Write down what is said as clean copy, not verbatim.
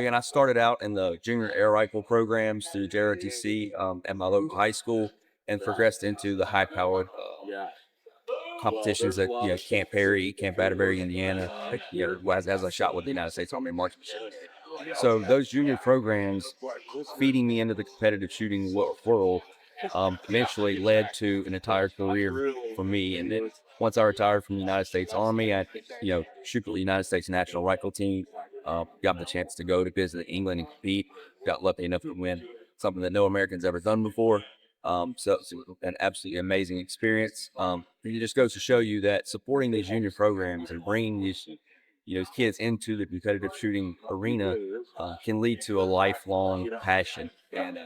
again, I started out in the junior air rifle programs through JROTC at my local high school, and progressed into the high-powered competitions at Camp Perry, Camp Atterbury, Indiana. As I shot with the United States Army Marksmanship. So those junior programs feeding me into the competitive shooting world eventually led to an entire career for me. And then once I retired from the United States Army, I shoot for the United States National Rifle Team. Got the chance to go to visit England and compete. Got lucky enough to win something that no Americans ever done before. So it's an absolutely amazing experience. It just goes to show you that supporting these junior programs and bringing these kids into the competitive shooting arena can lead to a lifelong passion. And